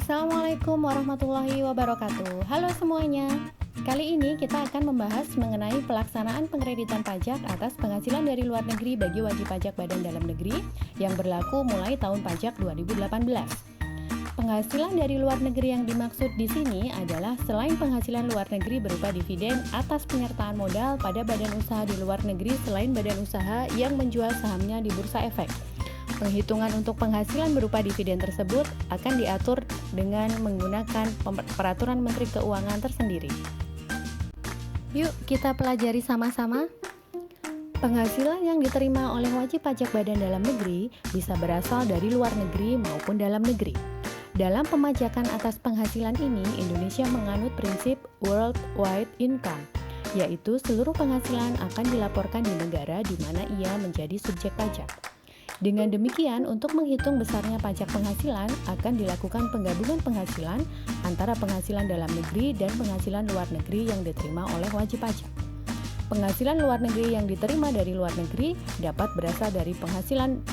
Assalamualaikum warahmatullahi wabarakatuh. Halo semuanya. Kali ini kita akan membahas mengenai pelaksanaan pengreditan pajak atas penghasilan dari luar negeri bagi wajib pajak Badan Dalam Negeri yang berlaku mulai tahun pajak 2018. Penghasilan dari luar negeri yang dimaksud di sini adalah selain penghasilan luar negeri berupa dividen atas penyertaan modal pada badan usaha di luar negeri selain badan usaha yang menjual sahamnya di Bursa Efek. Penghitungan untuk penghasilan berupa dividen tersebut akan diatur dengan menggunakan peraturan Menteri Keuangan tersendiri. Yuk kita pelajari sama-sama. Penghasilan yang diterima oleh wajib pajak Badan Dalam Negeri bisa berasal dari luar negeri maupun dalam negeri. Dalam pemajakan atas penghasilan ini, Indonesia menganut prinsip worldwide income, yaitu seluruh penghasilan akan dilaporkan di negara di mana ia menjadi subjek pajak. Dengan demikian, untuk menghitung besarnya pajak penghasilan akan dilakukan penggabungan penghasilan antara penghasilan dalam negeri dan penghasilan luar negeri yang diterima oleh wajib pajak. Penghasilan luar negeri yang diterima dari luar negeri dapat berasal dari penghasilan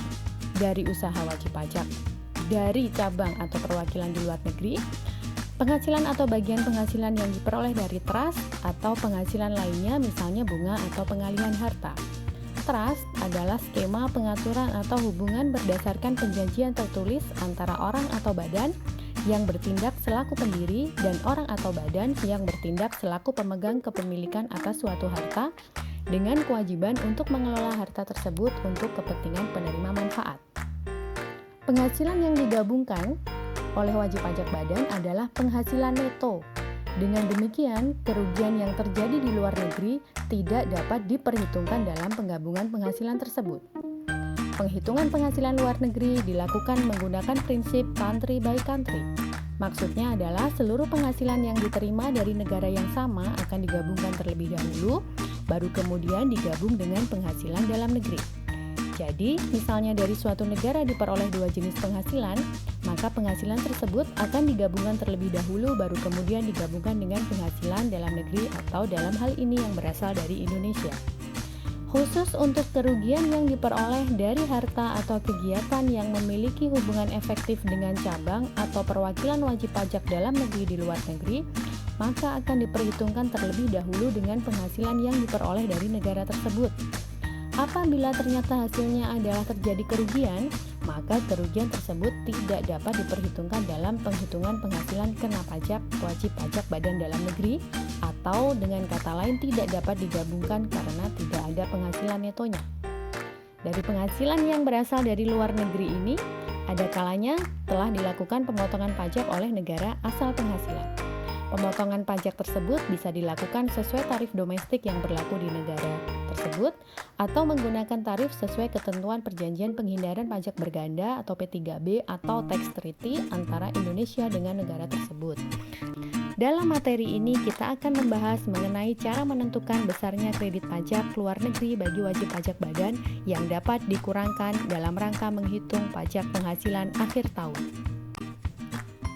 dari usaha wajib pajak, dari cabang atau perwakilan di luar negeri, penghasilan atau bagian penghasilan yang diperoleh dari trust atau penghasilan lainnya misalnya bunga atau pengalihan harta. Trust adalah skema pengaturan atau hubungan berdasarkan perjanjian tertulis antara orang atau badan yang bertindak selaku pendiri dan orang atau badan yang bertindak selaku pemegang kepemilikan atas suatu harta dengan kewajiban untuk mengelola harta tersebut untuk kepentingan penerima manfaat. Penghasilan yang digabungkan oleh wajib pajak badan adalah penghasilan neto. Dengan demikian, kerugian yang terjadi di luar negeri tidak dapat diperhitungkan dalam penggabungan penghasilan tersebut. Penghitungan penghasilan luar negeri dilakukan menggunakan prinsip country by country. Maksudnya adalah seluruh penghasilan yang diterima dari negara yang sama akan digabungkan terlebih dahulu, baru kemudian digabung dengan penghasilan dalam negeri. Jadi, misalnya dari suatu negara diperoleh dua jenis penghasilan, maka penghasilan tersebut akan digabungkan terlebih dahulu baru kemudian digabungkan dengan penghasilan dalam negeri atau dalam hal ini yang berasal dari Indonesia. Khusus untuk kerugian yang diperoleh dari harta atau kegiatan yang memiliki hubungan efektif dengan cabang atau perwakilan wajib pajak dalam negeri di luar negeri, maka akan diperhitungkan terlebih dahulu dengan penghasilan yang diperoleh dari negara tersebut. Apabila ternyata hasilnya adalah terjadi kerugian, maka kerugian tersebut tidak dapat diperhitungkan dalam penghitungan penghasilan kena pajak wajib pajak Badan Dalam Negeri, atau dengan kata lain tidak dapat digabungkan karena tidak ada penghasilan netonya. Dari penghasilan yang berasal dari luar negeri ini, ada kalanya telah dilakukan pemotongan pajak oleh negara asal penghasilan. Pemotongan pajak tersebut bisa dilakukan sesuai tarif domestik yang berlaku di negara tersebut atau menggunakan tarif sesuai ketentuan Perjanjian Penghindaran Pajak Berganda atau P3B atau Tax Treaty antara Indonesia dengan negara tersebut. Dalam materi ini kita akan membahas mengenai cara menentukan besarnya kredit pajak luar negeri bagi wajib pajak badan yang dapat dikurangkan dalam rangka menghitung pajak penghasilan akhir tahun.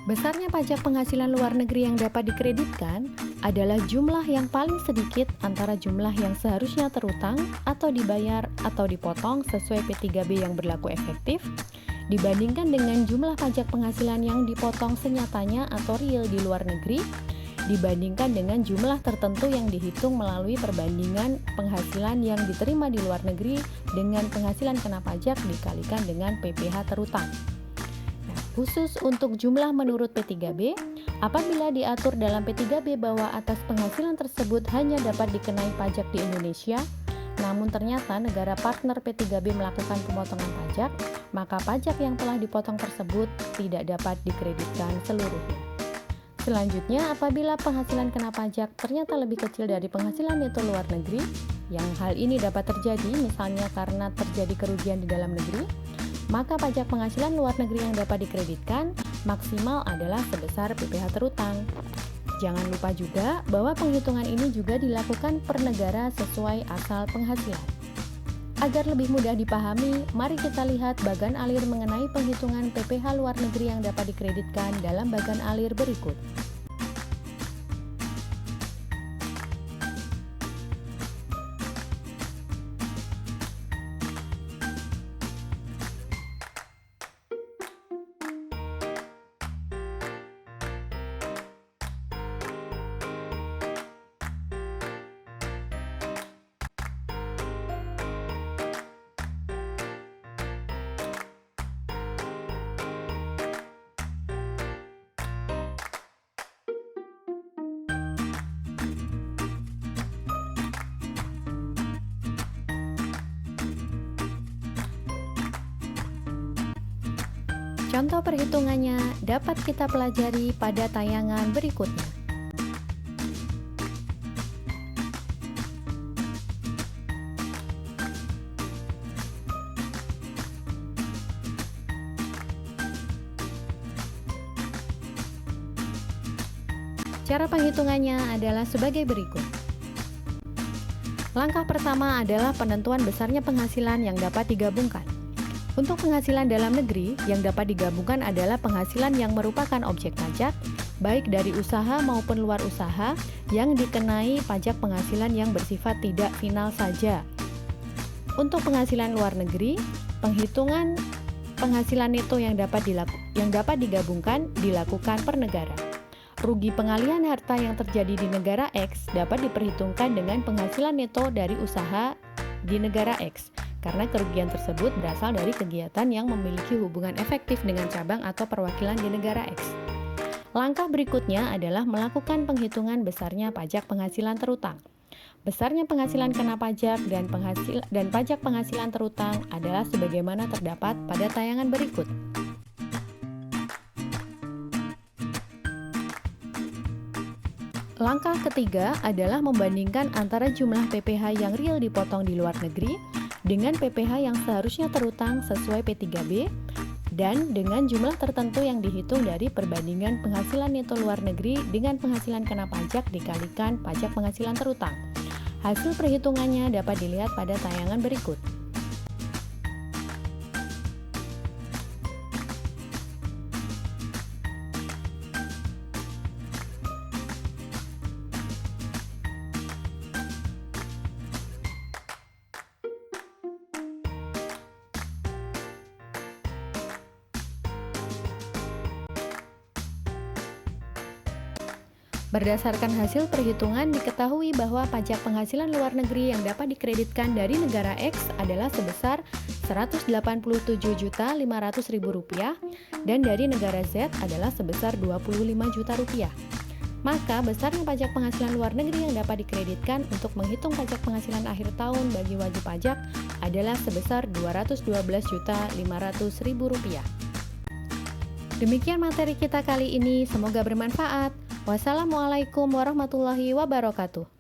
Besarnya pajak penghasilan luar negeri yang dapat dikreditkan adalah jumlah yang paling sedikit antara jumlah yang seharusnya terutang atau dibayar atau dipotong sesuai P3B yang berlaku efektif dibandingkan dengan jumlah pajak penghasilan yang dipotong senyatanya atau real di luar negeri dibandingkan dengan jumlah tertentu yang dihitung melalui perbandingan penghasilan yang diterima di luar negeri dengan penghasilan kena pajak dikalikan dengan PPh terutang. Khusus untuk jumlah menurut P3B, apabila diatur dalam P3B bahwa atas penghasilan tersebut hanya dapat dikenai pajak di Indonesia, namun ternyata negara partner P3B melakukan pemotongan pajak, maka pajak yang telah dipotong tersebut tidak dapat dikreditkan seluruhnya. Selanjutnya, apabila penghasilan kena pajak ternyata lebih kecil dari penghasilan neto luar negeri, yang hal ini dapat terjadi misalnya karena terjadi kerugian di dalam negeri, maka pajak penghasilan luar negeri yang dapat dikreditkan maksimal adalah sebesar PPh terutang. Jangan lupa juga bahwa penghitungan ini juga dilakukan per negara sesuai asal penghasilan. Agar lebih mudah dipahami, mari kita lihat bagan alir mengenai penghitungan PPh luar negeri yang dapat dikreditkan dalam bagan alir berikut. Contoh perhitungannya dapat kita pelajari pada tayangan berikutnya. Cara penghitungannya adalah sebagai berikut. Langkah pertama adalah penentuan besarnya penghasilan yang dapat digabungkan. Untuk penghasilan dalam negeri, yang dapat digabungkan adalah penghasilan yang merupakan objek pajak, baik dari usaha maupun luar usaha, yang dikenai pajak penghasilan yang bersifat tidak final saja. Untuk penghasilan luar negeri, penghitungan penghasilan neto yang dapat digabungkan dilakukan per negara. Rugi pengalihan harta yang terjadi di negara X dapat diperhitungkan dengan penghasilan neto dari usaha di negara X, karena kerugian tersebut berasal dari kegiatan yang memiliki hubungan efektif dengan cabang atau perwakilan di negara X. Langkah berikutnya adalah melakukan penghitungan besarnya pajak penghasilan terutang. Besarnya penghasilan kena pajak dan pajak penghasilan terutang adalah sebagaimana terdapat pada tayangan berikut. Langkah ketiga adalah membandingkan antara jumlah PPh yang real dipotong di luar negeri dengan PPh yang seharusnya terutang sesuai P3B dan dengan jumlah tertentu yang dihitung dari perbandingan penghasilan neto luar negeri dengan penghasilan kena pajak dikalikan pajak penghasilan terutang. Hasil perhitungannya dapat dilihat pada tayangan berikut. Berdasarkan hasil perhitungan, diketahui bahwa pajak penghasilan luar negeri yang dapat dikreditkan dari negara X adalah sebesar Rp187.500.000 dan dari negara Z adalah sebesar Rp25 juta. Maka besarnya pajak penghasilan luar negeri yang dapat dikreditkan untuk menghitung pajak penghasilan akhir tahun bagi wajib pajak adalah sebesar Rp212.500.000. Demikian materi kita kali ini, semoga bermanfaat. Wassalamualaikum warahmatullahi wabarakatuh.